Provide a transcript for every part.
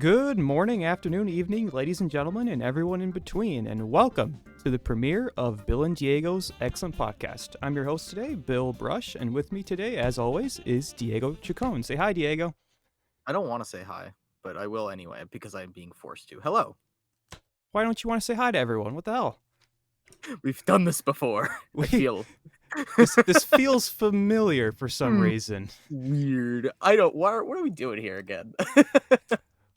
Good morning, afternoon, evening, ladies and gentlemen, and everyone in between, and welcome to the premiere of Bill and Diego's excellent podcast. I'm your host today, Bill Brush, and with me today, as always, is Diego Chacon. Say hi, Diego. I don't want to say hi, but I will anyway because I'm being forced to. Hello. Why don't you want to say hi to everyone? What the hell? We've done this before. I feel this feels familiar for some reason. Weird. I don't. What are we doing here again?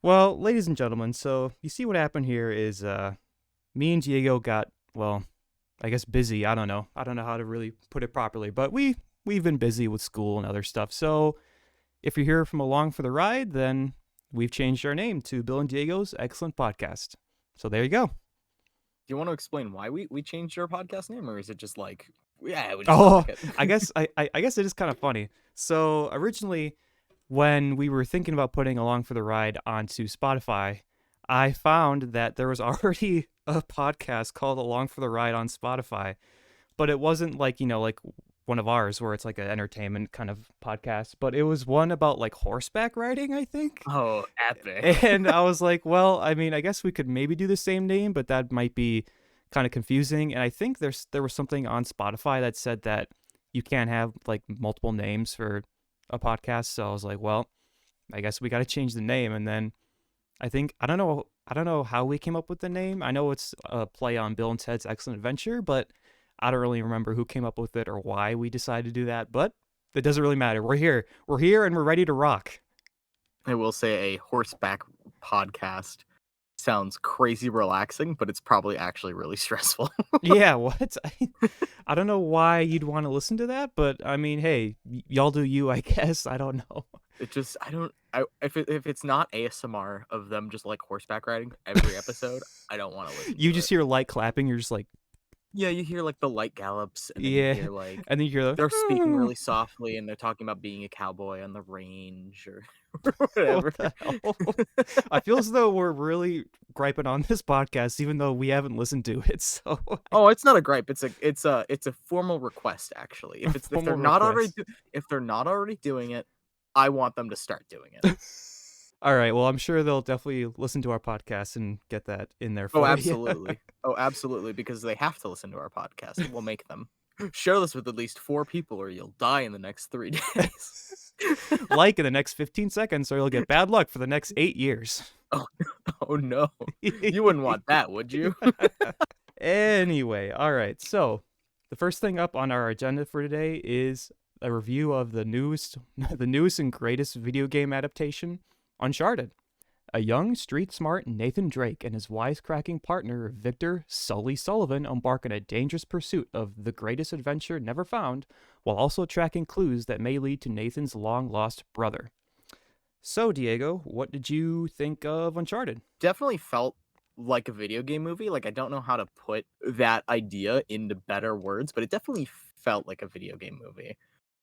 Well, ladies and gentlemen, so you see what happened here is me and Diego got, well, I guess busy. I don't know how to really put it properly, but we've been busy with school and other stuff. So if you're here from along for the ride, then we've changed our name to Bill and Diego's excellent podcast. So there you go. Do you want to explain why we changed our podcast name, or is it just like, yeah, we just it? I guess it is kind of funny. So originally, when we were thinking about putting Along for the Ride onto Spotify, I found that there was already a podcast called Along for the Ride on Spotify, but it wasn't like, like one of ours where it's like an entertainment kind of podcast, but it was one about like horseback riding, I think. Oh, epic. And I was like, well, I mean, I guess we could maybe do the same name, but that might be kind of confusing. And I think there was something on Spotify that said that you can't have like multiple names for a podcast. So I was like, well, I guess we got to change the name. And then I don't know how we came up with the name. I know it's a play on Bill and Ted's Excellent Adventure, but I don't really remember who came up with it or why we decided to do that, but it doesn't really matter. We're here and we're ready to rock. I will say a horseback podcast sounds crazy relaxing, but it's probably actually really stressful. Yeah, what? I don't know why you'd want to listen to that, but I mean, hey, y'all do you, I guess. I don't know. It just, if it's not ASMR of them just like horseback riding every episode, I don't want to listen. You just hear light clapping, you're just like, yeah, you hear like the light gallops, and then yeah, you hear like, and then you hear they're speaking really softly, and they're talking about being a cowboy on the range or whatever. What the hell? I feel as though we're really griping on this podcast, even though we haven't listened to it. So, oh, it's not a gripe. It's a formal request, actually. If they're not already doing it, I want them to start doing it. All right. Well, I'm sure they'll definitely listen to our podcast and get that in there for Oh, absolutely. Oh, absolutely, because they have to listen to our podcast. We'll make them. Share this with at least 4 people or you'll die in the next 3 days. Like in the next 15 seconds or you'll get bad luck for the next 8 years. Oh no. You wouldn't want that, would you? Anyway, all right. So the first thing up on our agenda for today is a review of the newest and greatest video game adaptation, Uncharted. A young, street-smart Nathan Drake and his wisecracking partner, Victor Sully Sullivan, embark on a dangerous pursuit of the greatest adventure never found, while also tracking clues that may lead to Nathan's long-lost brother. So, Diego, what did you think of Uncharted? Definitely felt like a video game movie. Like, I don't know how to put that idea into better words, but it definitely felt like a video game movie,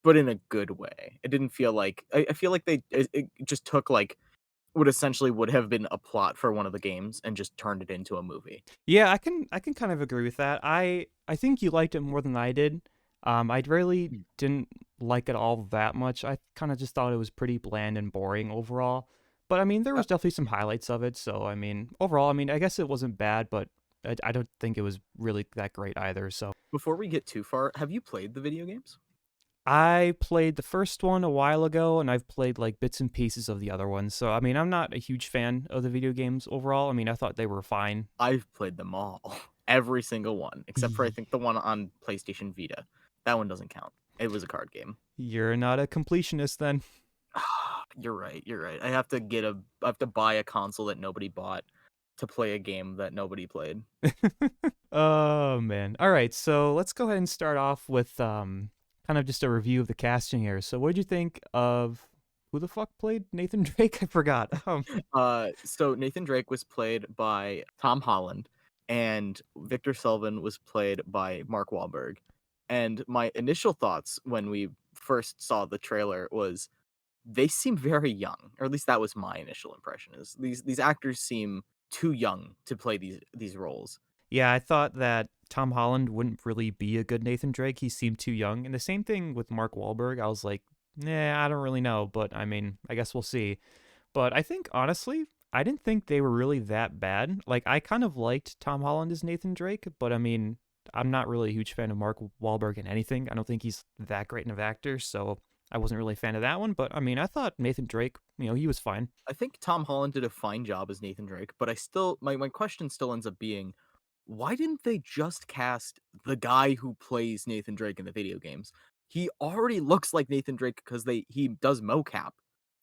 but in a good way. It didn't feel like... I feel like it just took, like, what essentially would have been a plot for one of the games and just turned it into a movie. Yeah, I can kind of agree with that. I think you liked it more than I did. I really didn't like it all that much. I kind of just thought it was pretty bland and boring overall. But I mean, there was definitely some highlights of it. So I mean, overall, I mean, I guess it wasn't bad, but I don't think it was really that great either. So before we get too far, have you played the video games? I played the first one a while ago, and I've played like bits and pieces of the other ones. So, I mean, I'm not a huge fan of the video games overall. I mean, I thought they were fine. I've played them all. Every single one, except for I think the one on PlayStation Vita. That one doesn't count. It was a card game. You're not a completionist then. You're right. I have to buy a console that nobody bought to play a game that nobody played. Oh, man. All right, so let's go ahead and start off with kind of just a review of the casting here. So what did you think of who the fuck played Nathan Drake? I forgot. So Nathan Drake was played by Tom Holland, and Victor Sullivan was played by Mark Wahlberg. And my initial thoughts when we first saw the trailer was they seem very young, or at least that was my initial impression. Is these actors seem too young to play these roles. Yeah, I thought that Tom Holland wouldn't really be a good Nathan Drake. He seemed too young. And the same thing with Mark Wahlberg. I was like, nah, I don't really know. But I mean, I guess we'll see. But I think, honestly, I didn't think they were really that bad. Like, I kind of liked Tom Holland as Nathan Drake, but I mean, I'm not really a huge fan of Mark Wahlberg in anything. I don't think he's that great of an actor, so I wasn't really a fan of that one. But I mean, I thought Nathan Drake, he was fine. I think Tom Holland did a fine job as Nathan Drake, but I still my question still ends up being, why didn't they just cast the guy who plays Nathan Drake in the video games? He already looks like Nathan Drake because he does mocap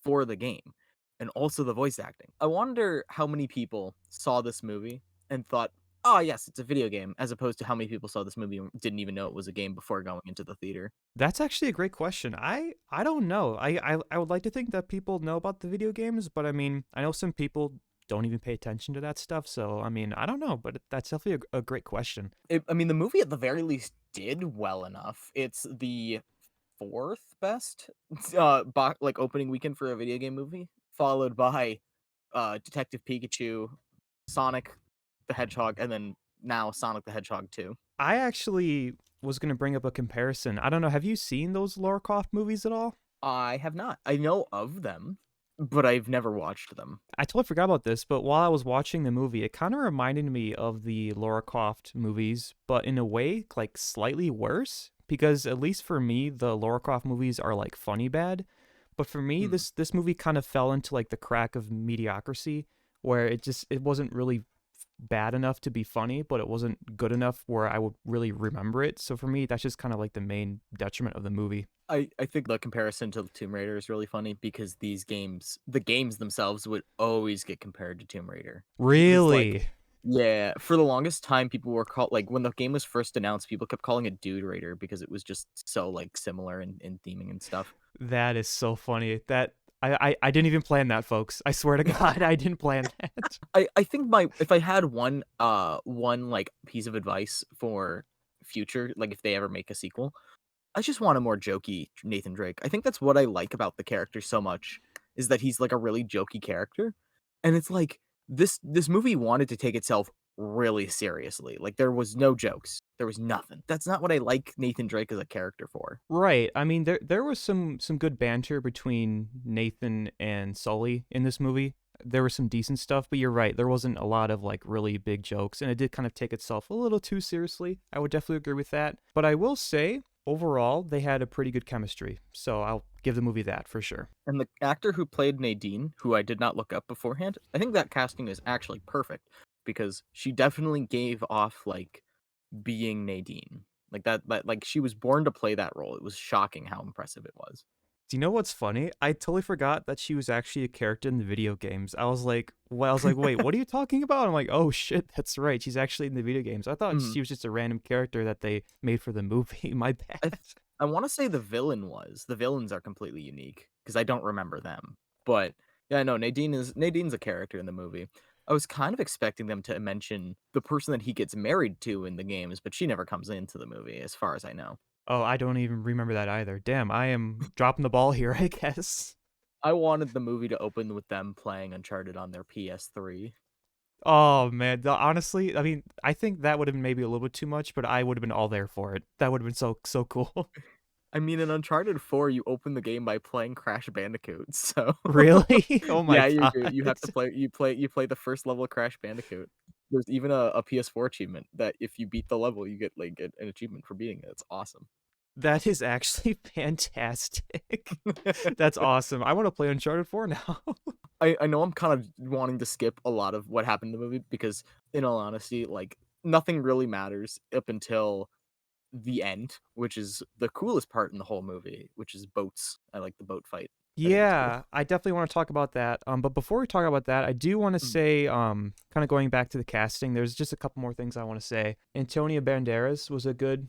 for the game and also the voice acting. I wonder how many people saw this movie and thought, "Oh, yes, it's a video game," as opposed to how many people saw this movie and didn't even know it was a game before going into the theater. That's actually a great question. I don't know. I would like to think that people know about the video games, but I mean, I know some people don't even pay attention to that stuff. So I mean, I don't know, but that's definitely a great question. I mean, the movie at the very least did well enough. It's the fourth best like opening weekend for a video game movie, followed by Detective Pikachu, Sonic the Hedgehog, and then now Sonic the Hedgehog 2. I actually was gonna bring up a comparison. I don't know. Have you seen those Lara Croft movies at all? I have not. I know of them, but I've never watched them. I totally forgot about this, but while I was watching the movie, it kind of reminded me of the Lara Croft movies, but in a way, like slightly worse. Because at least for me, the Lara Croft movies are like funny bad, but for me, Hmm. this movie kind of fell into like the crack of mediocrity, where it wasn't really bad enough to be funny, but it wasn't good enough where I would really remember it. So for me, that's just kind of like the main detriment of the movie. I think the comparison to Tomb Raider is really funny because the games themselves would always get compared to Tomb Raider. It was like, Really? yeah, for the longest time, people were called like when the game was first announced, people kept calling it Dude Raider because it was just so like similar in theming and stuff. That is so funny. That I didn't even plan that, folks. I swear to God, I didn't plan that. I think my if I had one like piece of advice for future, like if they ever make a sequel, I just want a more jokey Nathan Drake. I think that's what I like about the character so much is that he's like a really jokey character. And it's like this movie wanted to take itself really seriously. Like there was no jokes. There was nothing. That's not what I like Nathan Drake as a character for. Right. I mean, there was some good banter between Nathan and Sully in this movie. There was some decent stuff, but you're right. There wasn't a lot of like really big jokes, and it did kind of take itself a little too seriously. I would definitely agree with that. But I will say, overall, they had a pretty good chemistry. So I'll give the movie that for sure. And the actor who played Nadine, who I did not look up beforehand, I think that casting is actually perfect because she definitely gave off like being Nadine. Like that like she was born to play that role. It was shocking how impressive it was. Do you know what's funny? I totally forgot that she was actually a character in the video games. I was like, well, I was like, wait, what are you talking about? I'm like, oh shit, that's right. She's actually in the video games. I thought Mhm. she was just a random character that they made for the movie. My I bad. I want to say the villain was. The villains are completely unique because I don't remember them. But yeah, no, Nadine's a character in the movie. I was kind of expecting them to mention the person that he gets married to in the games, but she never comes into the movie, as far as I know. Oh, I don't even remember that either. Damn, I am dropping the ball here, I guess. I wanted the movie to open with them playing Uncharted on their PS3. Oh man, honestly, I mean, I think that would have been maybe a little bit too much, but I would have been all there for it. That would have been so cool. I mean, in Uncharted 4, you open the game by playing Crash Bandicoot, so Really? Oh my yeah, you god. do. You have to play the first level of Crash Bandicoot. There's even a PS4 achievement that if you beat the level, you get an achievement for beating it. It's awesome. That is actually fantastic. That's awesome. I want to play Uncharted 4 now. I know I'm kind of wanting to skip a lot of what happened in the movie because, in all honesty, like nothing really matters up until the end, which is the coolest part in the whole movie, which is boats. I like the boat fight. I think it's cool. Yeah, I definitely want to talk about that. But before we talk about that, I do want to Mm. say, kind of going back to the casting, there's just a couple more things I want to say. Antonio Banderas was a good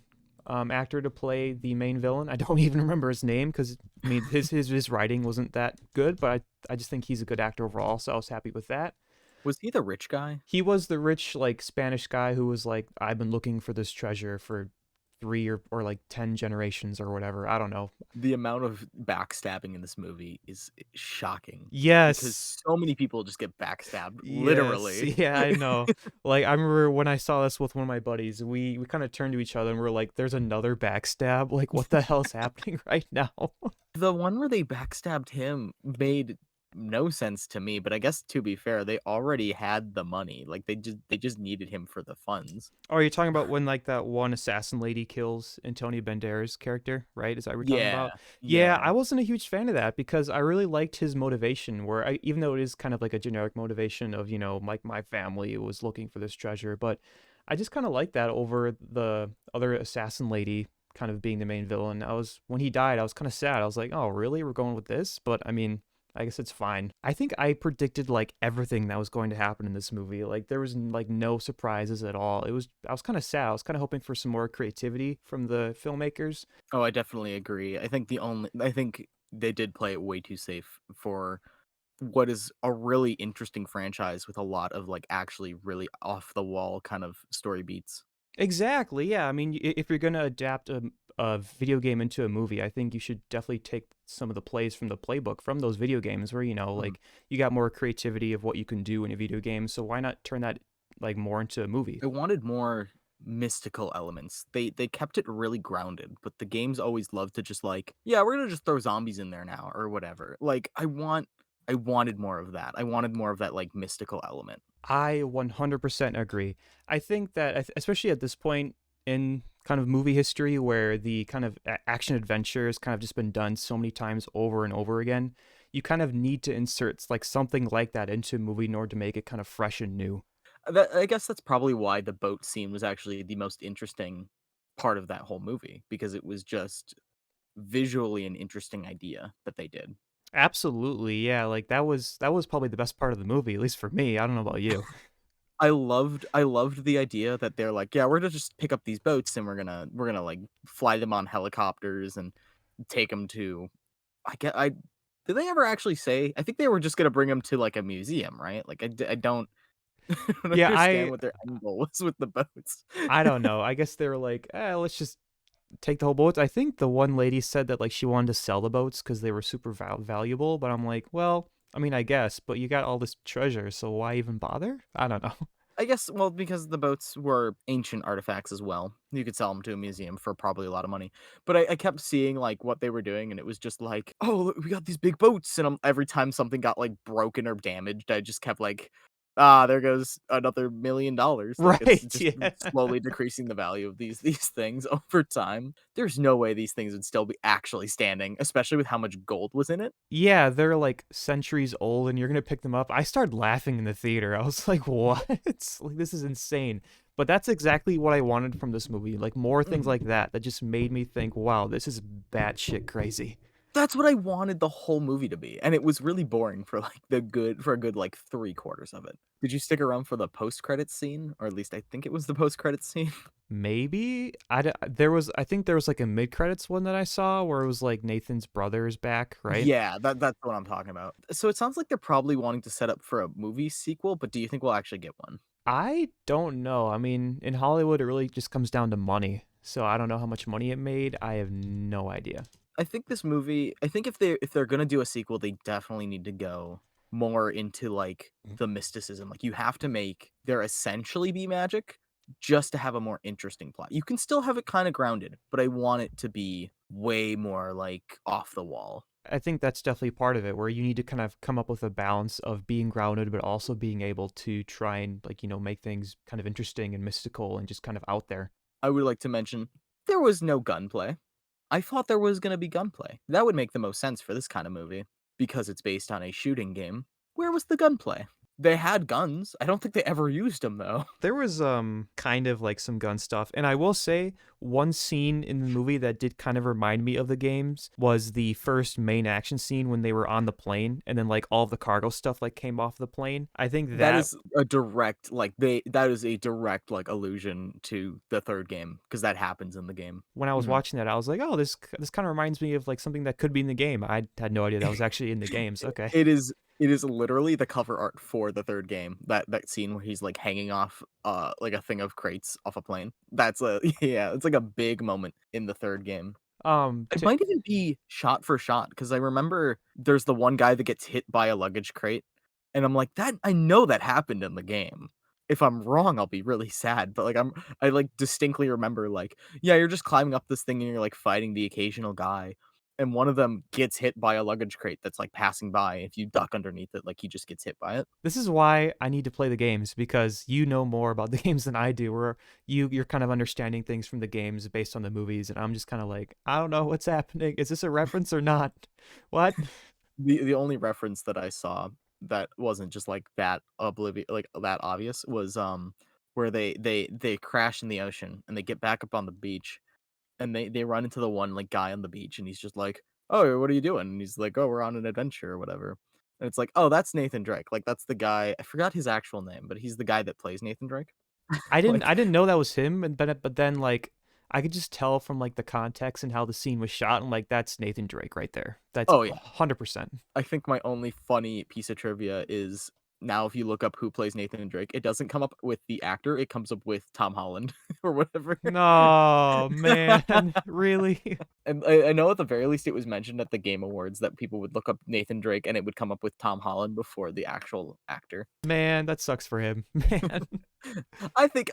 actor to play the main villain. I don't even remember his name because I mean his writing wasn't that good, but I just think he's a good actor overall, so I was happy with that. Was he the rich guy? He was the rich like Spanish guy who was like, I've been looking for this treasure for three or like 10 generations or whatever. I don't know. The amount of backstabbing in this movie is shocking because Yes. so many people just get backstabbed, Yes, literally. yeah, I know. Like I remember when I saw this with one of my buddies, we kind of turned to each other and we're like, "There's another backstab. Like, what the hell's happening right now?" The one where they backstabbed him made no sense to me, but I guess to be fair, they already had the money. Like they just needed him for the funds. Oh, are you talking about when like that one assassin lady kills Antonio Banderas' character, right? Is that what we're talking Yeah. about? Yeah, Yeah. I wasn't a huge fan of that because I really liked his motivation. Where even though it is kind of like a generic motivation of like my family was looking for this treasure, but I just kind of like that over the other assassin lady kind of being the main villain. When he died, I was kind of sad. I was like, oh really? We're going with this? But I mean, I guess it's fine. I think I predicted like everything that was going to happen in this movie. Like there was like no surprises at all. I was kind of sad. I was kind of hoping for some more creativity from the filmmakers. Oh, I definitely agree. I think they did play it way too safe for what is a really interesting franchise with a lot of like actually really off the wall kind of story beats. Exactly. Yeah. I mean, if you're going to adapt a video game into a movie, I think you should definitely take some of the plays from the playbook from those video games where, Mhm. like you got more creativity of what you can do in a video game. So why not turn that like more into a movie? I wanted more mystical elements. They kept it really grounded, but the games always love to just like, yeah, we're gonna just throw zombies in there now or whatever. Like I wanted more of that. I wanted more of that like mystical element. I 100% agree. I think that, especially at this point in kind of movie history where the kind of action adventure has kind of just been done so many times over and over again, you kind of need to insert like something like that into a movie in order to make it kind of fresh and new. I guess that's probably why the boat scene was actually the most interesting part of that whole movie because it was just visually an interesting idea that they did. Absolutely. Yeah, like that was probably the best part of the movie, at least for me. I don't know about you. I loved the idea that they're like, yeah, we're gonna just pick up these boats and we're gonna like fly them on helicopters and take them to I get I did they ever actually say? I think they were just gonna bring them to like a museum, right? Like I don't I don't Yeah, understand what their end goal was with the boats. I don't know. I guess they were like, let's just take the whole boats. I think the one lady said that like she wanted to sell the boats because they were super valuable. But I'm like, well, I mean, I guess, but you got all this treasure, so why even bother? I don't know. I guess, well, because the boats were ancient artifacts as well. You could sell them to a museum for probably a lot of money. But I kept seeing like what they were doing, and it was just like, oh, look, we got these big boats. And every time something got like broken or damaged, I just kept like, there goes another $1 million. Like it's Right? just Yeah. slowly decreasing the value of these things over time. There's no way these things would still be actually standing, especially with how much gold was in it. Yeah, they're like centuries old, and you're gonna pick them up. I started laughing in the theater. I was like, "What? Like this is insane." But that's exactly what I wanted from this movie. Like more things Mhm. like that that just made me think, "Wow, this is batshit crazy." That's what I wanted the whole movie to be, and it was really boring for, like, a good, like, 3/4 of it. Did you stick around for the post-credits scene? Or at least I think it was the post-credits scene? Maybe there was. I think there was like a mid credits one that I saw where it was like Nathan's brother is back, right? Yeah, that's what I'm talking about. So it sounds like they're probably wanting to set up for a movie sequel, but do you think we'll actually get one? I don't know. I mean, in Hollywood, it really just comes down to money. So I don't know how much money it made. I have no idea. I think if they're gonna do a sequel, they definitely need to go more into, like, the mysticism. Like, you have to make there essentially be magic just to have a more interesting plot. You can still have it kinda grounded, but I want it to be way more, like, off the wall. I think that's definitely part of it where you need to kind of come up with a balance of being grounded but also being able to try and like, make things kind of interesting and mystical and just kind of out there. I would like to mention there was no gunplay. I thought there was gonna be gunplay. That would make the most sense for this kinda movie, because it's based on a shooting game. Where was the gunplay? They had guns. I don't think they ever used them though. There was kind of like some gun stuff. And I will say one scene in the movie that did kind of remind me of the games was the first main action scene when they were on the plane and then like all of the cargo stuff like came off the plane. I think That that is a direct like they that is a direct like allusion to the 3rd game because that happens in the game. when I was Mhm. watching that I was like, "Oh, this kind of reminds me of like something that could be in the game." I had no idea that was actually in the games. Okay. It is literally the cover art for the 3rd game. That scene where he's like hanging off like a thing of crates off a plane. That's a yeah, it's like a big moment in the 3rd game. It To might even be shot for shot because I remember there's the one guy that gets hit by a luggage crate, and I'm like, "That I know that happened in the game." If I'm wrong, I'll be really sad, but, like, I, like, distinctly remember, like, yeah, you're just climbing up this thing and you're, like, fighting the occasional guy, and one of them gets hit by a luggage crate that's like passing by. If you duck underneath it, like he just gets hit by it. This is why I need to play the games because you know more about the games than I do. Where you're kind of understanding things from the games based on the movies, and I'm just kind of like, I don't know what's happening. Is this a reference or not? What? The only reference that I saw that wasn't just like that oblivious, like that obvious, was where they crash in the ocean and they get back up on the beach, and they run into the one like guy on the beach, and he's just like, "Oh, what are you doing?" And he's like, "Oh, we're on an adventure or whatever." And it's like, "Oh, that's Nathan Drake." Like that's the guy. I forgot his actual name, but he's the guy that plays Nathan Drake. I Like, didn't know that was him, and but then like I could just tell from like the context and how the scene was shot, and like that's Nathan Drake right there. That's oh yeah. 100%. I think my only funny piece of trivia is now if you look up who plays Nathan Drake, it doesn't come up with the actor, it comes up with Tom Holland or whatever. No man, really, And I know at the very least it was mentioned at the Game Awards that people would look up Nathan Drake and it would come up with Tom Holland before the actual actor. man, that sucks for him, man. I think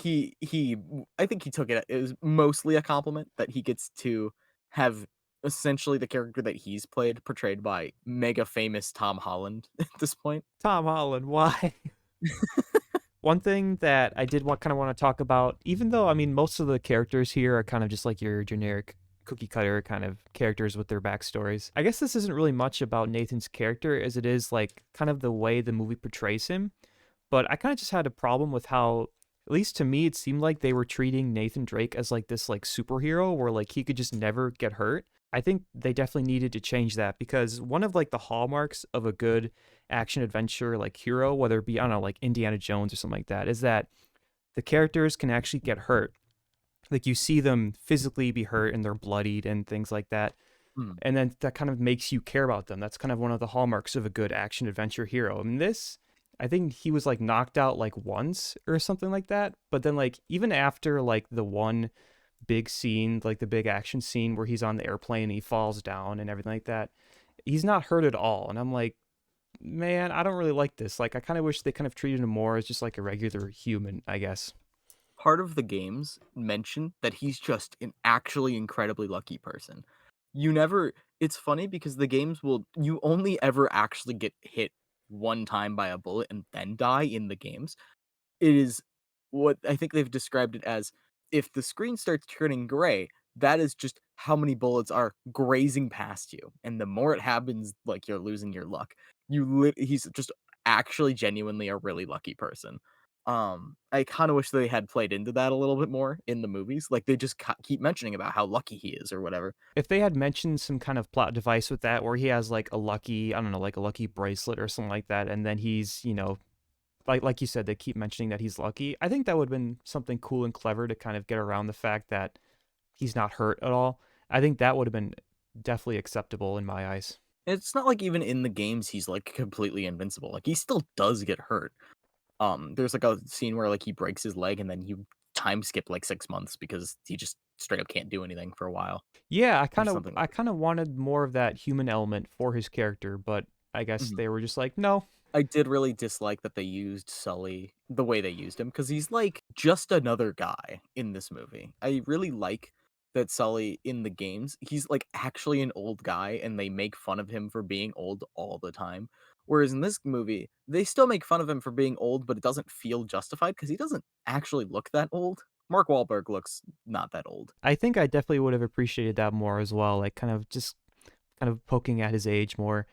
he took it. It was mostly a compliment that he gets to have essentially the character that he's played portrayed by mega famous Tom Holland at this point. Tom Holland, why? One thing that I did want kind of want to talk about, even though I mean most of the characters here are kind of just like your generic cookie cutter kind of characters with their backstories. I guess this isn't really much about Nathan's character as it is like kind of the way the movie portrays him. But I kind of just had a problem with how, at least to me, it seemed like they were treating Nathan Drake as like this like superhero where like he could just never get hurt. I think they definitely needed to change that because one of like the hallmarks of a good action adventure like hero, whether it be, I don't know, like Indiana Jones or something like that, is that the characters can actually get hurt. Like you see them physically be hurt and they're bloodied and things like that. Hmm. And then that kind of makes you care about them. That's kind of one of the hallmarks of a good action adventure hero. I mean, this, I think he was like knocked out like once or something like that. But then, like, even after like the one big scene, like the big action scene where he's on the airplane and he falls down and everything like that, he's not hurt at all. And I'm like, man, I don't really like this. Like, I kind of wish they kind of treated him more as just like a regular human, I guess. Part of the games mention that he's just an actually incredibly lucky person. You never It's funny because the games will you only ever actually get hit one time by a bullet and then die in the games. It is what I think they've described it as if the screen starts turning gray, that is just how many bullets are grazing past you. And the more it happens, like you're losing your luck. He's just actually genuinely a really lucky person. I kind of wish they had played into that a little bit more in the movies. Like they just keep mentioning about how lucky he is or whatever. If they had mentioned some kind of plot device with that where he has like a lucky, I don't know, like a lucky bracelet or something like that, and then he's, you know, like you said, they keep mentioning that he's lucky. I think that would have been something cool and clever to kind of get around the fact that he's not hurt at all. I think that would have been definitely acceptable in my eyes. It's not like even in the games he's like completely invincible. Like he still does get hurt. There's like a scene where like he breaks his leg and then you time skip like 6 months because he just straight up can't do anything for a while Yeah, or something I like kind of wanted more of that human element for his character, but I that. guess Mhm. they were just like, no. I did really dislike that they used Sully the way they used him because he's like just another guy in this movie. I really like that Sully in the games, he's like actually an old guy and they make fun of him for being old all the time. Whereas in this movie, they still make fun of him for being old, but it doesn't feel justified because he doesn't actually look that old. Mark Wahlberg looks not that old. I think I definitely would have appreciated that more as well, like kind of poking at his age more.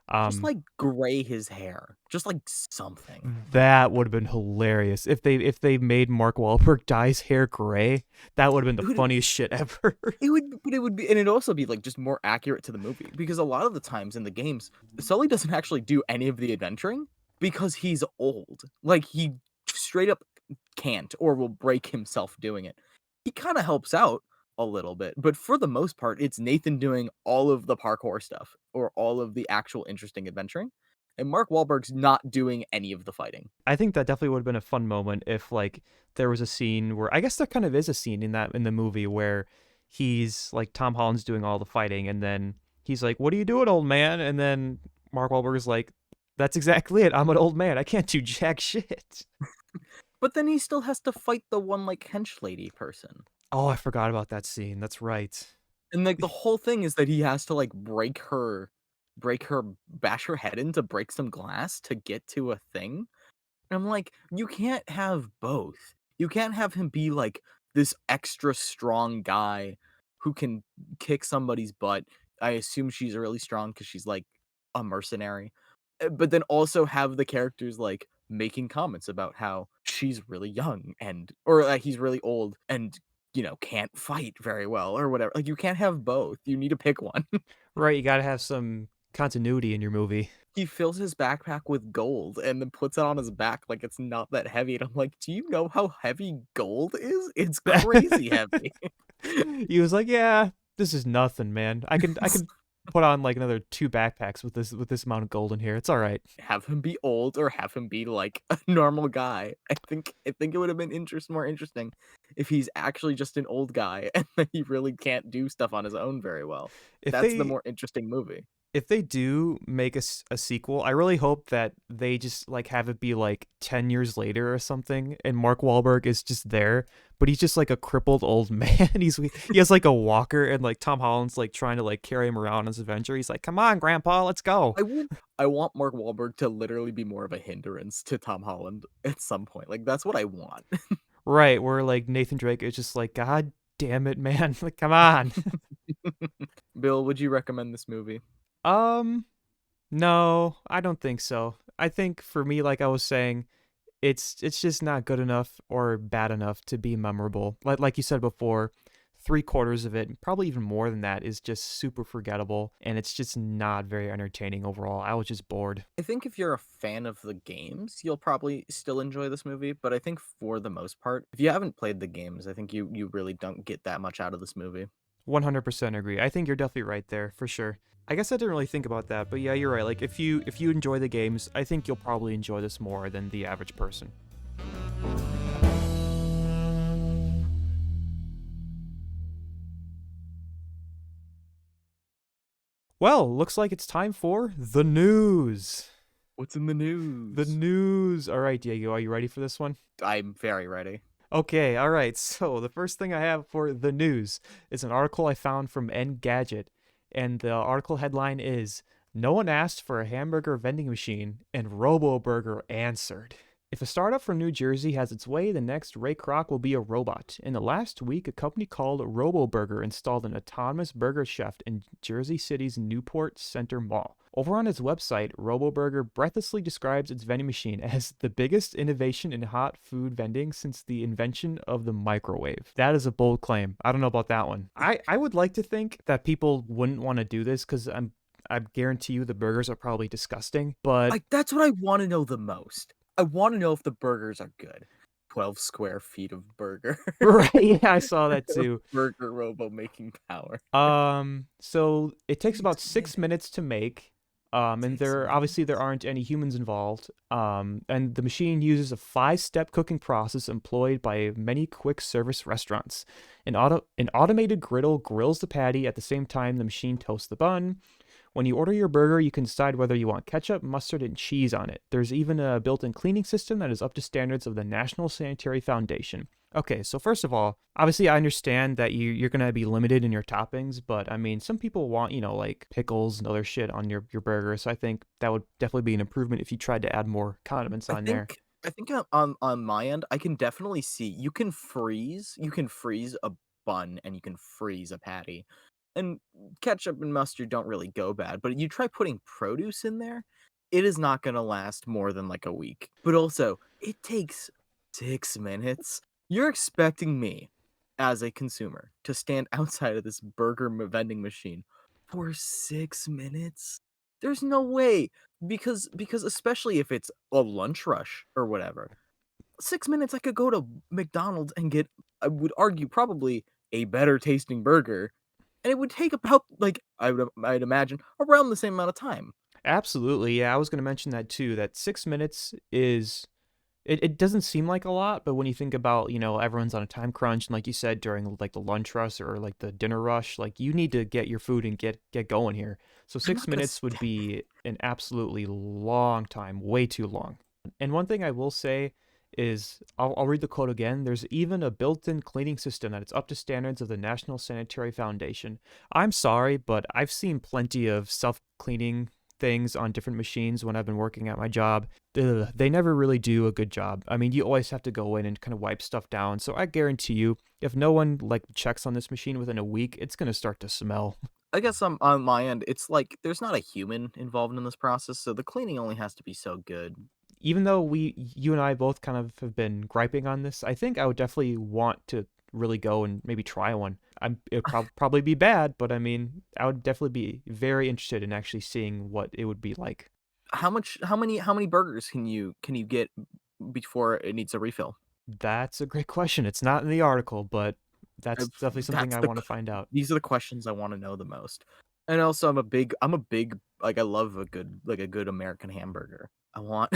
Just Um like gray his hair. Just like something. that would have been hilarious if they made Mark Wahlberg dye his hair gray. That would have been the Dude, funniest shit ever. it would be, and it'd also be like just more accurate to the movie because a lot of the times in the games, Sully doesn't actually do any of the adventuring because he's old. Like he straight up can't or will break himself doing it. He kind of helps out a little bit, but for the most part, it's Nathan doing all of the parkour stuff or all of the actual interesting adventuring, and Mark Wahlberg's not doing any of the fighting. I think that definitely would have been a fun moment if like there was a scene where I guess there kind of is a scene in that in the movie where he's like Tom Holland's doing all the fighting and then he's like, "What are you doing, old man?" And then Mark Wahlberg is like, "That's exactly it. I'm an old man. I can't do jack shit." But then he still has to fight the one like hench lady person. Oh, I forgot about that scene. That's right. And, like, the whole thing is that he has to, like, bash her head in to break some glass to get to a thing. And I'm like, "You can't have both. You can't have him be, like, this extra strong guy who can kick somebody's butt." I assume she's really strong because she's, like, a mercenary. But then also have the characters, like, making comments about how she's really young and or, he's really old and, can't fight very well or whatever. Like, you can't have both. You need to pick one. Right, you gotta have some continuity in your movie. He fills his backpack with gold and then puts it on his back like it's not that heavy, and I'm like, "Do you know how heavy gold is? It's crazy heavy." He was like, "Yeah, this is nothing, man. I can put on like another 2 backpacks with this amount of gold in here. It's all right." Have him be old or have him be, like, a normal guy. I think it would've been more interesting if he's actually just an old guy and that he really can't do stuff on his own very well. If That's the they more interesting movie. if they do make a sequel, I really hope that they just like have it be like 10 years later or something and Mark Wahlberg is just there, but he's just like a crippled old man. He has like a walker and like Tom Holland's like trying to like carry him around on his adventure. He's like, "Come on, grandpa, let's go." I would I want Mark Wahlberg to literally be more of a hindrance to Tom Holland at some point, like, that's what I want. Right, where like Nathan Drake is just like, "God damn it, man. Like, come on." Bill, would you recommend this movie? Um No, I don't think so. I think for me, like I was saying, it's just not good enough or bad enough to be memorable. Like you said before, 3/4 of it, probably even more than that, is just super forgettable, and it's just not very entertaining overall. I was just bored. I think if you're a fan of the games, you'll probably still enjoy this movie, but I think for the most part, if you haven't played the games, I think you really don't get that much out of this movie. 100% agree. I think you're definitely right there for sure. I guess I didn't really think about that, but yeah, you're right. Like if you enjoy the games, I think you'll probably enjoy this more than the average person. Well, looks like it's time for the news. What's in the The news? news. All right, Diego, are you ready for this one? I'm very ready. Okay, all right. So the first thing I have for the news is an article I found from Engadget, and the article headline is "No one asked for a hamburger vending machine, and RoboBurger answered." If a startup from New Jersey has its way, the next Ray Kroc will be a robot. In the last week, a company called RoboBurger installed an autonomous burger chef in Jersey City's Newport Center Mall. Over on its website, RoboBurger breathlessly describes its vending machine as the biggest innovation in hot food vending since the invention of the microwave. That is a bold claim. I don't know about that one. I would like to think that people wouldn't want to do this because I guarantee you the burgers are probably disgusting, but Like, that's what I wanna know the most. I wanna know if the burgers are good. 12 square feet of burger. right, yeah, I saw that too. Burger robo making power. So it takes 6 about 6 minutes minutes. to make. And 6 there obviously there minutes? aren't any humans involved. And the machine uses a 5-step cooking process employed by many quick service restaurants. An automated griddle grills the patty at the same time the machine toasts the bun. When you order your burger, you can decide whether you want ketchup, mustard, and cheese on it. There's even a built-in cleaning system that is up to standards of the National Sanitary Foundation. Okay, so first of all, obviously I understand that you're gonna be limited in your toppings, but I mean some people want, like pickles and other shit on your burger, so I think that would definitely be an improvement if you tried to add more condiments I on there. think I think on my end, I can definitely see you can freeze a bun and you can freeze a patty. And ketchup and mustard don't really go bad, but you try putting produce in there, it is not gonna last more than like a week. But also, it takes 6 minutes. You're expecting me as a consumer to stand outside of this vending machine for 6 minutes? There's no way because especially if it's a lunch rush or whatever, 6 minutes I could go to McDonald's and get, I would argue, probably a better tasting burger, and it would take about, like, I'd imagine, around the same amount of time. Absolutely, yeah, I was gonna mention that too, that 6 minutes is it doesn't seem like a lot, but when you think about, everyone's on a time crunch and like you said, during like the lunch rush or like the dinner rush, like you need to get your food and get going here. So I'm six not gonna minutes would be an absolutely long time, way too long. And one thing I will say is I'll read the quote again. There's even a built-in cleaning system that is up to standards of the National Sanitary Foundation. I'm sorry, but I've seen plenty of self-cleaning things on different machines when I've been working at my job. Ugh, they never really do a good job. I mean, you always have to go in and kind of wipe stuff down. So I guarantee you, if no one like checks on this machine within a week, it's gonna start to smell. I guess on my end, it's like there's not a human involved in this process, so the cleaning only has to be so good. Even though you and I both kind of have been griping on this, I think I would definitely want to really go and maybe try one. It'd probably be bad, but I mean, I would definitely be very interested in actually seeing what it would be like. How many burgers can you get before it needs a refill? That's a great question. It's not in the article, but that's I've definitely something that's I the want to find out. These are the questions I wanna know the most. And also, I'm a big like, I love a good American hamburger. I want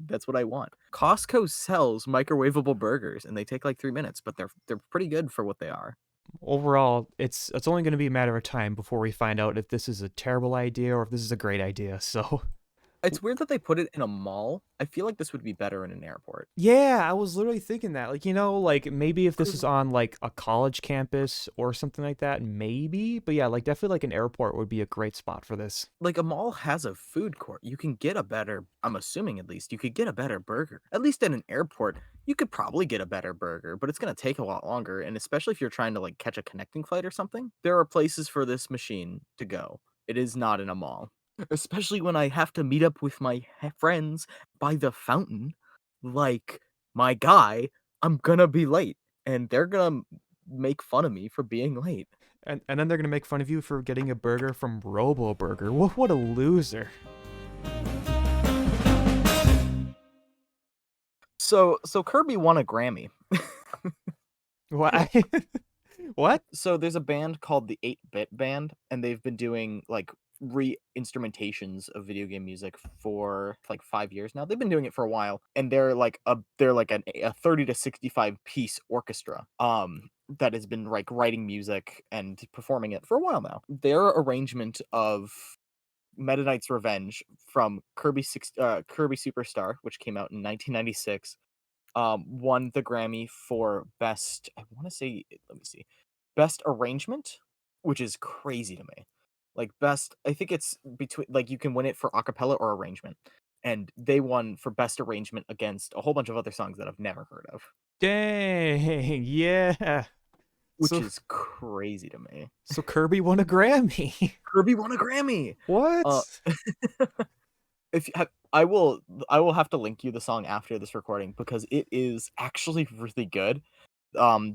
that's what I want. Costco sells microwavable burgers, and they take, like, 3 minutes, but they're pretty good for what they are. Overall, it's only going to be a matter of time before we find out if this is a terrible idea or if this is a great idea. So It's weird that they put it in a mall. I feel like this would be better in an airport. yeah, I was literally thinking that. Like, like maybe if this is 'Cause on like a college campus or something like that, maybe. But yeah, like definitely like an airport would be a great spot for this. like, a mall has a food court. You can get a better I'm assuming at least, you could get a better burger. At least at an airport, you could probably get a better burger, but it's gonna take a lot longer, and especially if you're trying to, like, catch a connecting flight or something, there are places for this machine to go. It is not in a mall. Especially when I have to meet up with my friends by the fountain, like, my guy, I'm gonna be late, and they're gonna make fun of me for being late. And then they're gonna make fun of you for getting a burger from RoboBurger. What a loser. So Kirby won a Grammy. What? What? So there's a band called the 8-Bit Band, and they've been doing, like, re-instrumentations of video game music for, like, 5 years now. They've been doing it for a while, and they're like a 30 to 65 piece orchestra, that has been, like, writing music and performing it for a while now. Their arrangement of Meta Knight's Revenge from Kirby Superstar, which came out in 1996, won the Grammy for best. I want to say, let me see, best arrangement, which is crazy to me. Like best, I think it's between like you can win it for acapella or arrangement, and they won for best arrangement against a whole bunch of other songs that I've never heard of, Dang, yeah. which So is crazy to me. so Kirby won a Grammy. Kirby won a Grammy. Uh, What? if you have, I will have to link you the song after this recording because it is actually really good.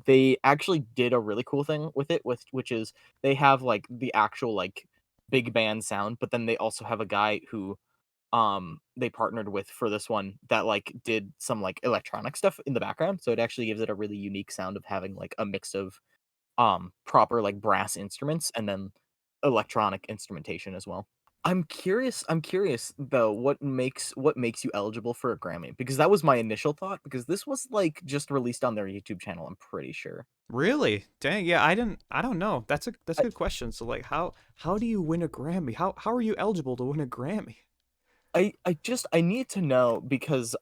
They actually did a really cool thing with it, which is they have like the actual like big band sound, but then they also have a guy who they partnered with for this one that like did some like electronic stuff in the background, so it actually gives it a really unique sound of having like a mix of proper like brass instruments and then electronic instrumentation as well. I'm curious though, what makes you eligible for a Grammy? Because that was my initial thought, because this was, like, just released on their YouTube channel, I'm pretty sure. Really? Dang, yeah, I don't know. That's a I good question. So like how do you win a Grammy? How are you eligible to win a Grammy? I need to know because,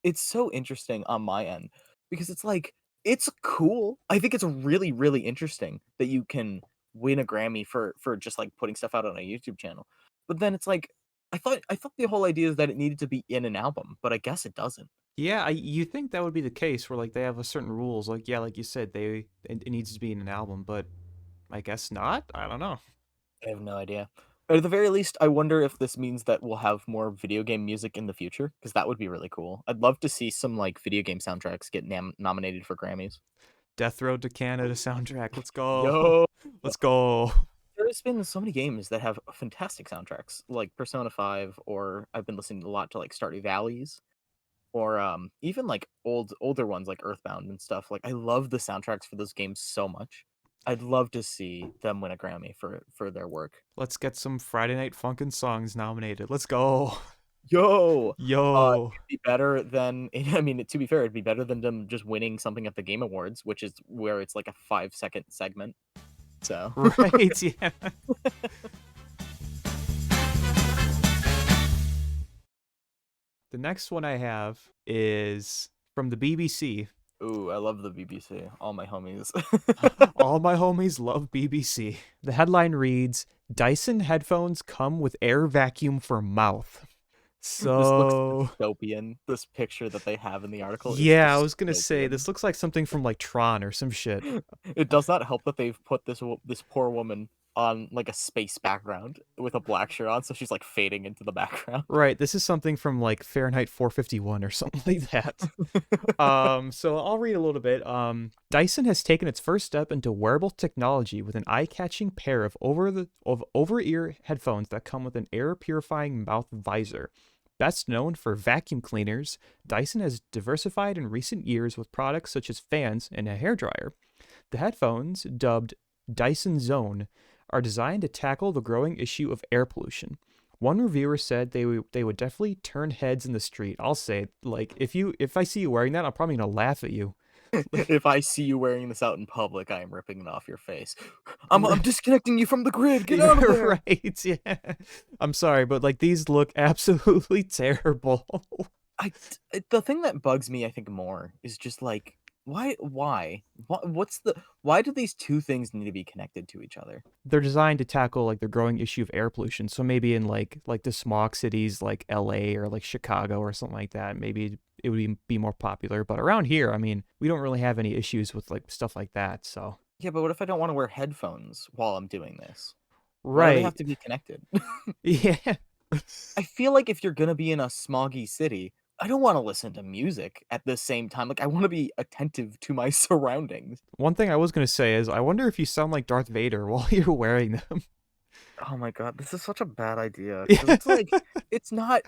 it's so interesting on my end, because it's like, it's cool. I think it's really, really interesting that you can win a Grammy for just, like, putting stuff out on a YouTube channel. But then it's like, I thought the whole idea is that it needed to be in an album, but I guess it doesn't. Yeah, you think that would be the case where like they have a certain rules. Like yeah, like you said, it needs to be in an album, but I guess not. I don't know. I have no idea. At the very least, I wonder if this means that we'll have more video game music in the future, because that would be really cool. I'd love to see some like video game soundtracks get nominated for Grammys. Death Road to Canada soundtrack. Let's go. Yo, Let's go. there's been so many games that have fantastic soundtracks, like Persona 5, or I've been listening a lot to like Stardew Valleys, or even like older ones like Earthbound and stuff. Like I love the soundtracks for those games so much. I'd love to see them win a Grammy for their work. Let's get some Friday Night Funkin' songs nominated. Let's go. Yo, Yo. it'd be better than I mean, to be fair, it'd be better than them just winning something at the Game Awards, which is where it's like a 5-second segment. So, Right, yeah. The next one I have is from the BBC. Ooh, I love the BBC. All my homies. All my homies love BBC. The headline reads, Dyson headphones come with air vacuum for mouth. This looks So, dystopian. This picture that they have in the article is yeah, I was gonna say dystopian. this looks like something from like Tron or some shit. It does not help that they've put this poor woman on like a space background with a black shirt on, so she's like fading into the background. Right, this is something from like Fahrenheit 451 or something like that. So I'll read a little bit. Dyson has taken its first step into wearable technology with an eye-catching pair of over-ear headphones that come with an air-purifying mouth visor. Best known for vacuum cleaners, Dyson has diversified in recent years with products such as fans and a hairdryer. The headphones, dubbed Dyson Zone, are designed to tackle the growing issue of air pollution. One reviewer said they would definitely turn heads in the street. I'll say, like, if I see you wearing that, I'm probably gonna laugh at you. If I see you wearing this out in public, I am ripping it off your face. I'm disconnecting you from the grid. Get Yeah, out of there. right. Yeah. I'm sorry, but like these look absolutely terrible. The thing that bugs me, I think, more is just like what's the why do these two things need to be connected to each other? They're designed to tackle like the growing issue of air pollution. So maybe in like the smog cities like LA or like Chicago or something like that, maybe it would be more popular. But around here, I mean, we don't really have any issues with like stuff like that. So Yeah, but what if I don't want to wear headphones while I'm doing this? Why do they have right. to be connected? Yeah. I feel like if you're gonna be in a smoggy city, I don't want to listen to music at the same time. Like I want to be attentive to my surroundings. One thing I was gonna say is I wonder if you sound like Darth Vader while you're wearing them. Oh my god, this is such a bad idea because Yeah. it's like it's not.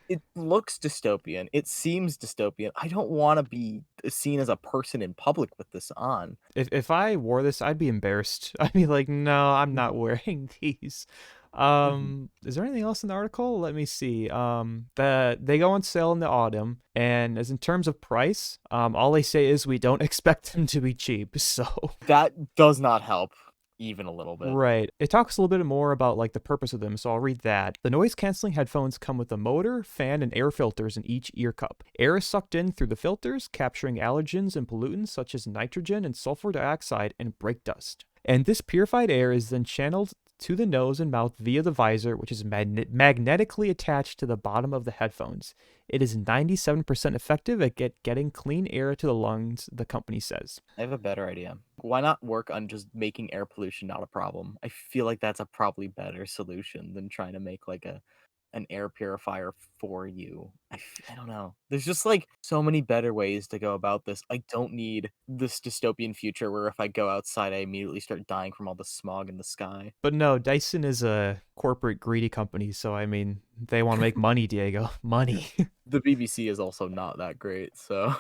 It looks dystopian. It seems dystopian. I don't want to be seen as a person in public with this on. If I wore this, I'd be embarrassed. I'd be like, no, I'm not wearing these. Mhm. Is there anything else in the article? Let me see. They go on sale in the autumn, and as in terms of price, all they say is we don't expect them to be cheap. So That does not help even a little bit. right. It talks a little bit more about like the purpose of them, so I'll read that. The noise canceling headphones come with a motor, fan, and air filters in each ear cup. Air is sucked in through the filters, capturing allergens and pollutants such as nitrogen and sulfur dioxide and brake dust. And this purified air is then channeled to the nose and mouth via the visor, which is magnetically attached to the bottom of the headphones. It is 97% effective at getting clean air to the lungs, the company says. I have a better idea. Why not work on just making air pollution not a problem? I feel like that's a probably better solution than trying to make like an air purifier for you. I don't know. There's just like so many better ways to go about this. I don't need this dystopian future where if I go outside, I immediately start dying from all the smog in the sky. But no, Dyson is a corporate greedy company, so I mean, they want to make money, Diego. Money. The BBC is also not that great, so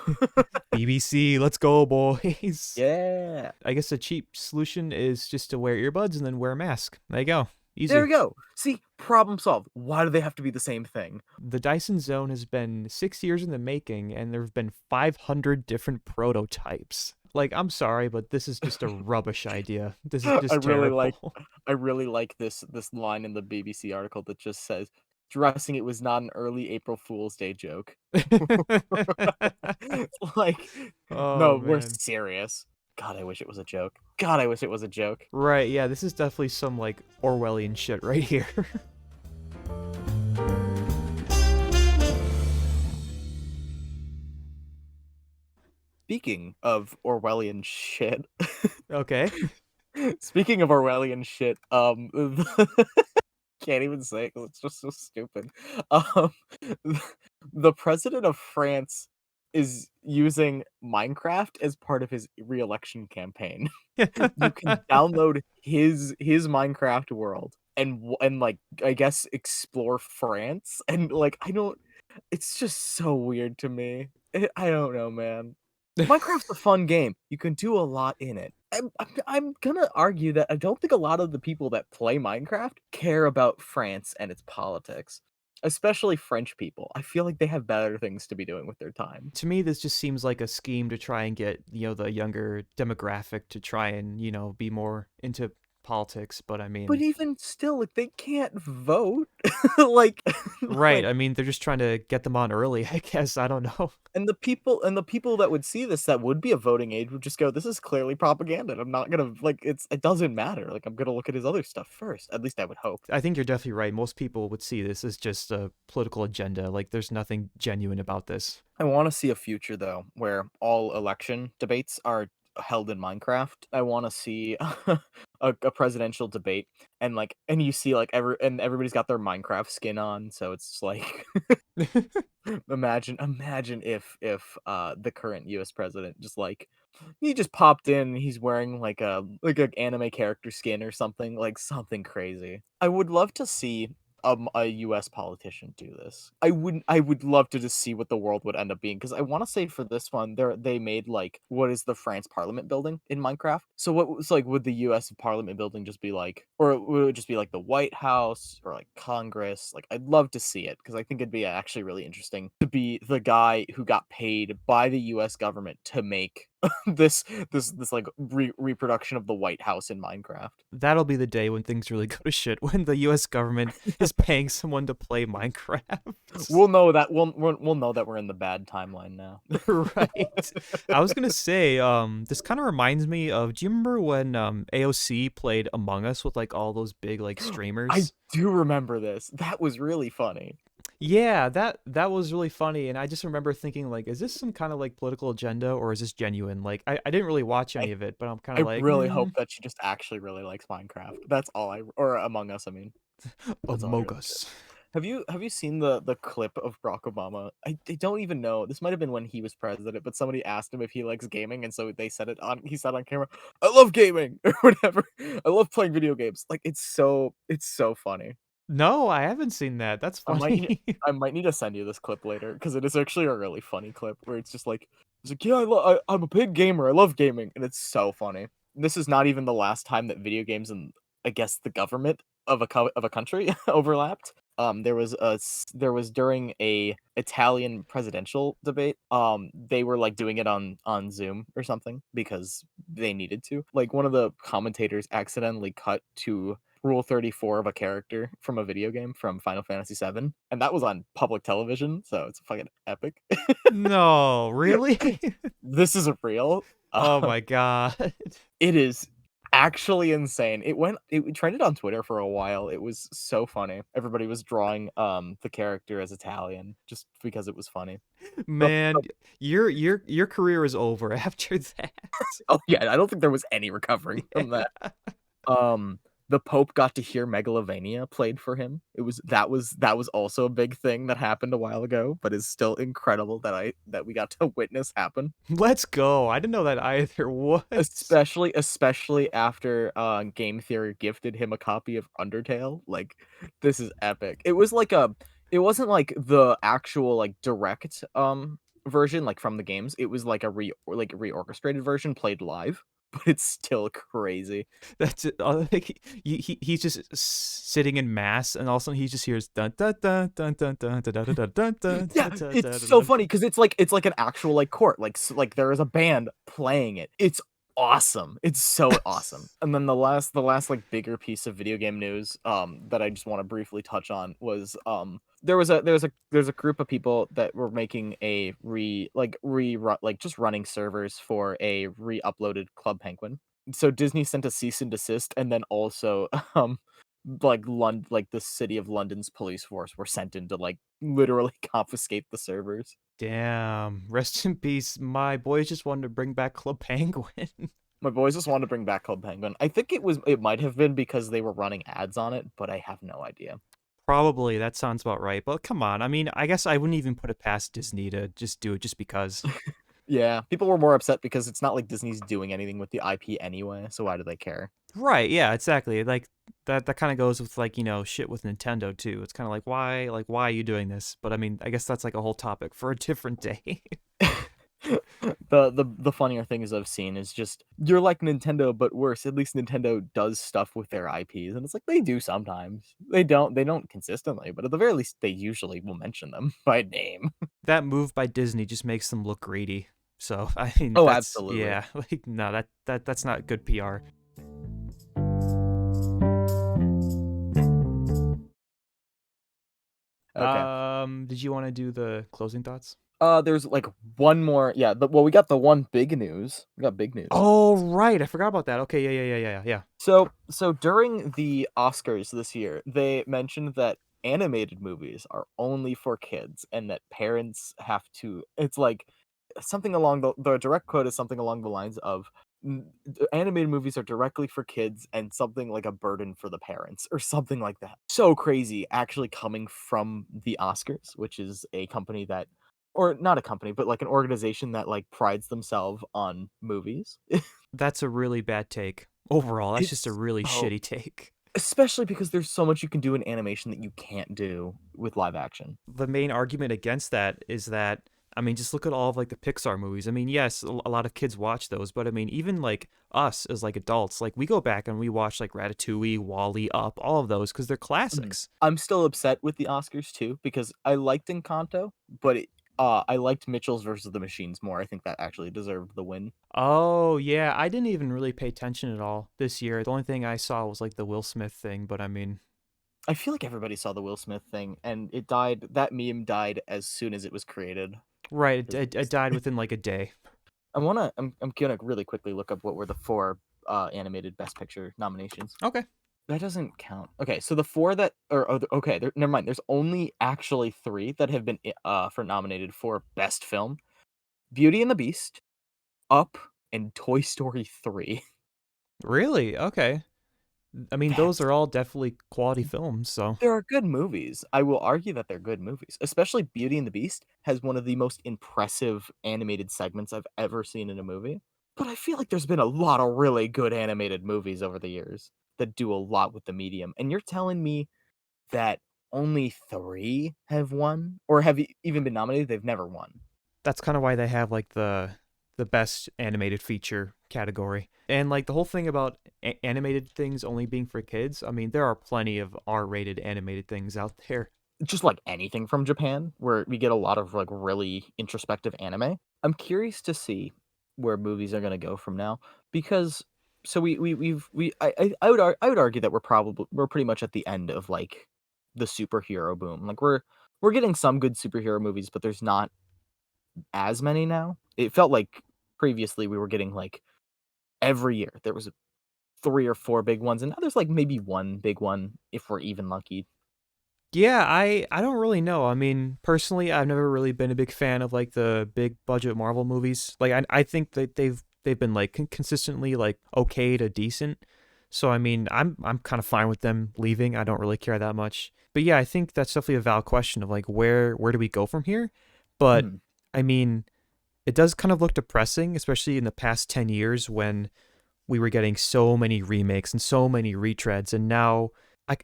BBC, let's go, boys. yeah. I guess a cheap solution is just to wear earbuds and then wear a mask. There you go. There Easy. we go. See, problem solved. Why do they have to be the same thing? The Dyson Zone has been 6 years in the making, and there have been 500 different prototypes. Like, I'm sorry, but this is just a rubbish idea. This is I just really like terrible. I really like this line in the BBC article that just says dressing it was not an early April Fool's Day joke. Like, Oh, no, we're man. serious. God, I wish it was a joke. God, I wish it was a joke. Right, yeah, this is definitely some, like, Orwellian shit right here. Speaking of Orwellian shit, Okay. speaking of Orwellian shit, can't even say it 'cause it's just so stupid. Um, the president of France is using Minecraft as part of his re-election campaign. You can download his Minecraft world and like I guess explore France and like I don't. It's just so weird to me. I don't know, man. Minecraft's a fun game. You can do a lot in it. I'm gonna argue that I don't think a lot of the people that play Minecraft care about France and its politics, especially French people. I feel like they have better things to be doing with their time. To me, this just seems like a scheme to try and get, the younger demographic to try and, be more into politics, but I But mean, even still, like, they can't vote. Like right. I like mean, they're just trying to get them on early, I guess. I don't know. and the people that would see this that would be a voting age would just go, "This is clearly propaganda. And I'm not gonna like it doesn't matter. Like I'm gonna look at his other stuff first." At least I would hope. I think you're definitely right. Most people would see this as just a political agenda. Like, there's nothing genuine about this. I want to see a future though where all election debates are held in Minecraft. I want to see a presidential debate and you see like everybody's got their Minecraft skin on, so it's just like imagine if the current US president just like he just popped in, he's wearing like a anime character skin or something, like something crazy. I would love to see a US politician do this. I would love to just see what the world would end up being because I want to say for this one they made like what is the France Parliament building in Minecraft. So what was like would the US Parliament building just be like or would it just be like the White House or like Congress? Like I'd love to see it because I think it'd be actually really interesting to be the guy who got paid by the US government to make this like reproduction of the White House in Minecraft. That'll be the day when things really go to shit, when the US government is paying someone to play Minecraft. We'll know that we're in the bad timeline now. Right. I was gonna say, this kind of reminds me of. Do you remember when AOC played Among Us with like all those big like I streamers? do remember this. That was really funny. Yeah, that was really funny, and I just remember thinking like, is this some kind of like political agenda or is this genuine? Like, I didn't really watch I any of it, but I'm kind I of like, really hope that she just actually really likes Minecraft. That's all I or Among Us, I mean. That's all I Among really care. Us. Have you seen the clip of Barack Obama? I don't even know. This might have been when he was president, but somebody asked him if he likes gaming, and so he said on camera, "I love gaming," or whatever. "I love playing video games." Like it's so funny. No, I haven't seen that. That's I might need funny. I might need to send you this clip later because it is actually a really funny clip where it's like, "Yeah, I'm a big gamer. I love gaming," and it's so funny. This is not even the last time that video games and I guess the government of a country overlapped. There was during a Italian presidential debate. They were like doing it on Zoom or something because they needed to. Like one of the commentators accidentally cut to Rule 34 of a character from a video game from Final Fantasy VII, and that was on public television, so it's fucking epic. No, really? This is real. Oh Um, my god. it is actually insane. It trended on Twitter for a while. It was so funny. Everybody was drawing the character as Italian just because it was funny. Man, your career is over after that. Oh yeah, I don't think there was any recovering from that. Yeah. Um, the Pope got to hear Megalovania played for him. That was also a big thing that happened a while ago, but is still incredible that we got to witness happen. Let's go. I didn't know that either. What? Especially after Game Theory gifted him a copy of Undertale. Like this is epic. It wasn't like the actual like direct version like from the games. It was like a reorchestrated version played live, but it's still crazy. That's it. Like, he's just sitting in mass, and all of a sudden he just hears dun dun dun dun dun dun dun dun dun dun dun Yeah, dun it's dun so dun. funny because it's like an actual like court, like there is a band playing it. It's awesome. It's so awesome. And then the last like bigger piece of video game news that I just want to briefly touch on was there's a group of people that were making a just running servers for a re-uploaded Club Penguin. So Disney sent a cease and desist, and then also like the city of London's police force were sent in to like literally confiscate the servers. Damn. Rest in peace. My boys just wanted to bring back Club Penguin. My boys just wanted to bring back Club Penguin. I think it might have been because they were running ads on it, but I have no idea. Probably that sounds about right. But come on. I mean, I guess I wouldn't even put it past Disney to just do it just because. Yeah, people were more upset because it's not like Disney's doing anything with the IP anyway, so why do they care? Right, yeah, exactly. Like that kind of goes with like, shit with Nintendo too. It's kind of like why are you doing this? But I mean, I guess that's like a whole topic for a different day. The funnier things I've seen is just you're like Nintendo but worse. At least Nintendo does stuff with their IPs and it's like they do sometimes. They don't consistently, but at the very least they usually will mention them by name. That move by Disney just makes them look greedy. So, I mean, Oh, that's absolutely. yeah, like no, that's not good PR. Okay. Did you want to do the closing thoughts? There's like one more. Yeah. Well, we got the one big news. We got big news. Oh, right. I forgot about that. Okay, yeah. So during the Oscars this year, they mentioned that animated movies are only for kids and that parents have to. It's like something along the direct quote is something along the lines of animated movies are directly for kids and something like a burden for the parents or something like that. So crazy actually coming from the Oscars, which is a company that or not a company, but like an organization that like prides themselves on movies. That's a really bad take. Overall, that's just a It's really oh, shitty take. especially because there's so much you can do in animation that you can't do with live action. The main argument against that is that I mean, just look at all of like the Pixar movies. I mean, yes, a lot of kids watch those, but I mean, even like us as like adults, like we go back and we watch like Ratatouille, Wally, Up, all of those because they're Mhm. classics. I'm still upset with the Oscars too because I liked Encanto, but I liked Mitchell's versus the Machines more. I think that actually deserved the win. Oh yeah, I didn't even really pay attention at all this year. The only thing I saw was like the Will Smith thing, but I mean, I feel like everybody saw the Will Smith thing, and it died. That meme died as soon as it was created. right, 'Cause it died within like a day. I'm gonna really quickly look up what were the four animated Best Picture nominations. Okay. That doesn't count. Okay, so the 4 that okay, never mind. There's only actually 3 that have been for nominated for Best Film: Beauty and the Beast, Up, and Toy Story 3. Really? Okay. I mean, those That's are all definitely quality films, so There are good movies. I will argue that they're good movies. Especially Beauty and the Beast has one of the most impressive animated segments I've ever seen in a movie. But I feel like there's been a lot of really good animated movies over the years that do a lot with the medium. And you're telling me that only 3 have won or have even been nominated? They've never won. that's kind of why they have like the best animated feature category. And like the whole thing about animated things only being for kids, I mean, there are plenty of R-rated animated things out there. Just like anything from Japan, where we get a lot of like really introspective anime. I'm curious to see where movies are gonna go from now because so we've we I would argue that we're pretty much at the end of like the superhero boom. Like we're getting some good superhero movies, but there's not as many now. It felt like previously we were getting like every year there was 3 or 4 big ones, and now there's like maybe one big one if we're even lucky. Yeah, I don't really know. I mean, personally, I've never really been a big fan of like the big budget Marvel movies. Like I think that they've been like consistently like okay to decent. So I mean, I'm kind of fine with them leaving. I don't really care that much. But yeah, I think that's definitely a valid question of like where do we go from here? But Mhm. I mean, it does kind of look depressing, especially in the past 10 years when we were getting so many remakes and so many retreads, and now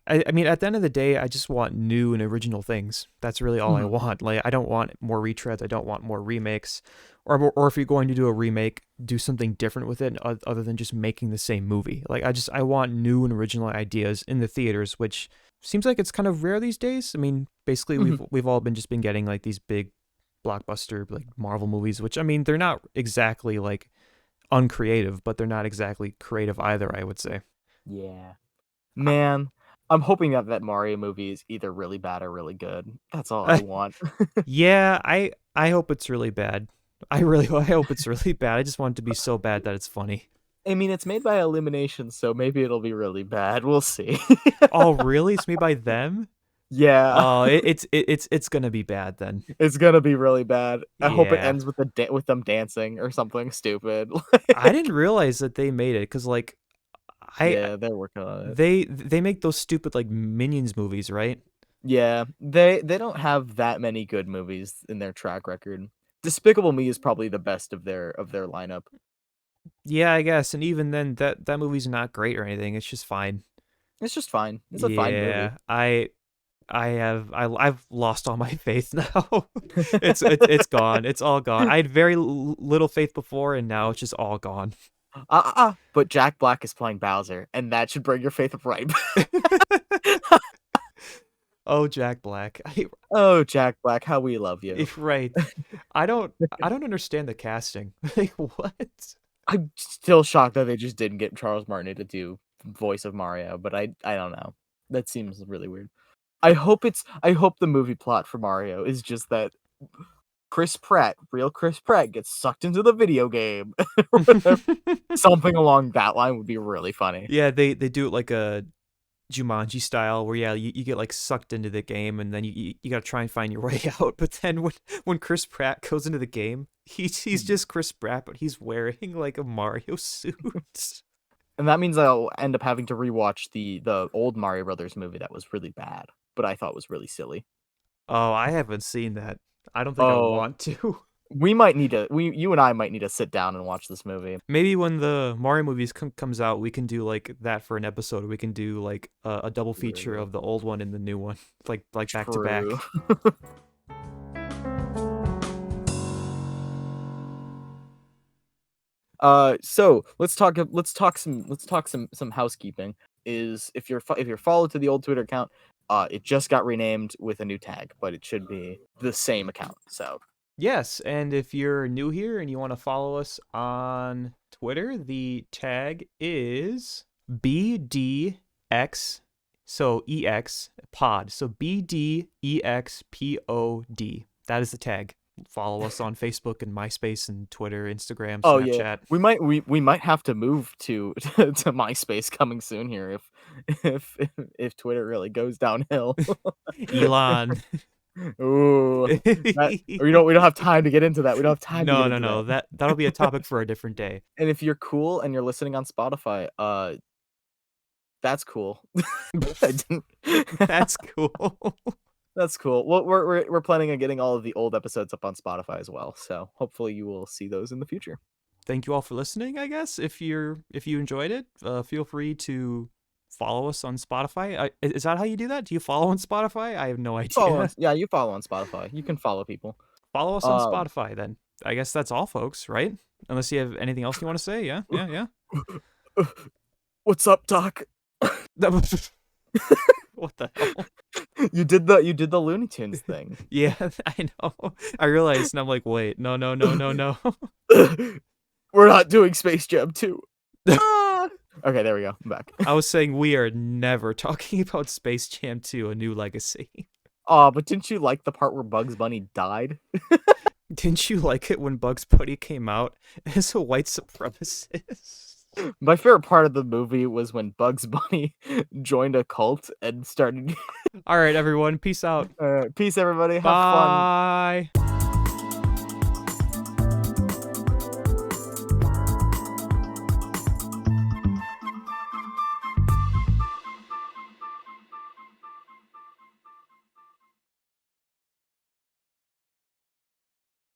I mean, at the end of the day, I just want new and original things. That's really all I Mhm. want. Like, I don't want more retreads. I don't want more remakes, or if you're going to do a remake, do something different with it other than just making the same movie. Like, I want new and original ideas in the theaters, which seems like it's kind of rare these days. I mean, basically, Mhm. we've all been getting like these big blockbuster like Marvel movies, which I mean, they're not exactly like uncreative, but they're not exactly creative either, I would say. Yeah. Man, I'm hoping that that Mario movie is either really bad or really good. That's all I want. Yeah, I hope it's really bad. I hope it's really bad. I just want it to be so bad that it's funny. I mean, it's made by Illumination, so maybe it'll be really bad. We'll see. Oh, really? It's made by them? Yeah, Oh, it's gonna be bad then. it's gonna be really bad. I hope it Yeah, ends with with them dancing or something stupid. I didn't realize that they made it because like I Yeah, they're working on it. they make those stupid like Minions movies, right? Yeah, they don't have that many good movies in their track record. Despicable Me is probably the best of their lineup. Yeah, I guess. And even then, that movie's not great or anything. It's just fine. It's just fine. It's a fine movie. Yeah, I've lost all my faith now. It's gone. It's all gone. I had very little faith before, and now it's just all gone. But Jack Black is playing Bowser, and that should bring your faith up right. Oh, Jack Black. Oh, Jack Black, how we love you. Right. I don't understand the casting. Like what? I'm still shocked that they just didn't get Charles Martinet to do voice of Mario, but I don't know. That seems really weird. I hope the movie plot for Mario is just that real Chris Pratt, gets sucked into the video game. Something along that line would be really funny. Yeah, they do it like a Jumanji style, where yeah, you get like sucked into the game, and then you gotta try and find your way out. But then when Chris Pratt goes into the game, he's just Chris Pratt, but he's wearing like a Mario suit. And that means I'll end up having to rewatch the old Mario Brothers movie that was really bad, but I thought was really silly. Oh, I haven't seen that. I don't think I Oh, want to. you and I might need to sit down and watch this movie. Maybe when the Mario movies comes out, we can do like that for an episode. We can do like a double feature True. of the old one and the new one, like back to True. back. So let's talk some housekeeping. Is if you're followed to the old Twitter account, it just got renamed with a new tag, but it should be the same account. So Yes, and if you're new here and you want to follow us on Twitter, the tag is BDX, so EX pod. So BDEXPOD. That is the tag. Follow us on Facebook and MySpace and Twitter, Instagram, oh yeah, Snapchat. we might have to move to MySpace coming soon here if if Twitter really goes downhill. Elon. Ooh, we don't have time to get into that. We don't have time to get into No. that. That'll be a topic for a different day. And if you're cool and you're listening on Spotify, that's cool. I didn't. That's cool. That's cool. Well, we're planning on getting all of the old episodes up on Spotify as well. So hopefully you will see those in the future. Thank you all for listening. I guess if you enjoyed it, feel free to follow us on Spotify. Is that how you do that? Do you follow on Spotify? I have no idea. You follow on Spotify. You can follow people. Follow us on Um, Spotify then. I guess that's all, folks. Right? Unless you have anything else you want to say. Yeah. What's up, Doc? What the hell? You did the Looney Tunes thing. Yeah, I know. I realized, and I'm like, wait, no. We're not doing Space Jam 2. Okay, there we go. I'm back. I was saying we are never talking about Space Jam 2: A New Legacy. Oh, but didn't you like the part where Bugs Bunny died? Didn't you like it when Bugs Bunny came out as a white supremacist? My favorite part of the movie was when Bugs Bunny joined a cult and started. All right, everyone. Peace out. Peace, everybody. Have fun. Bye.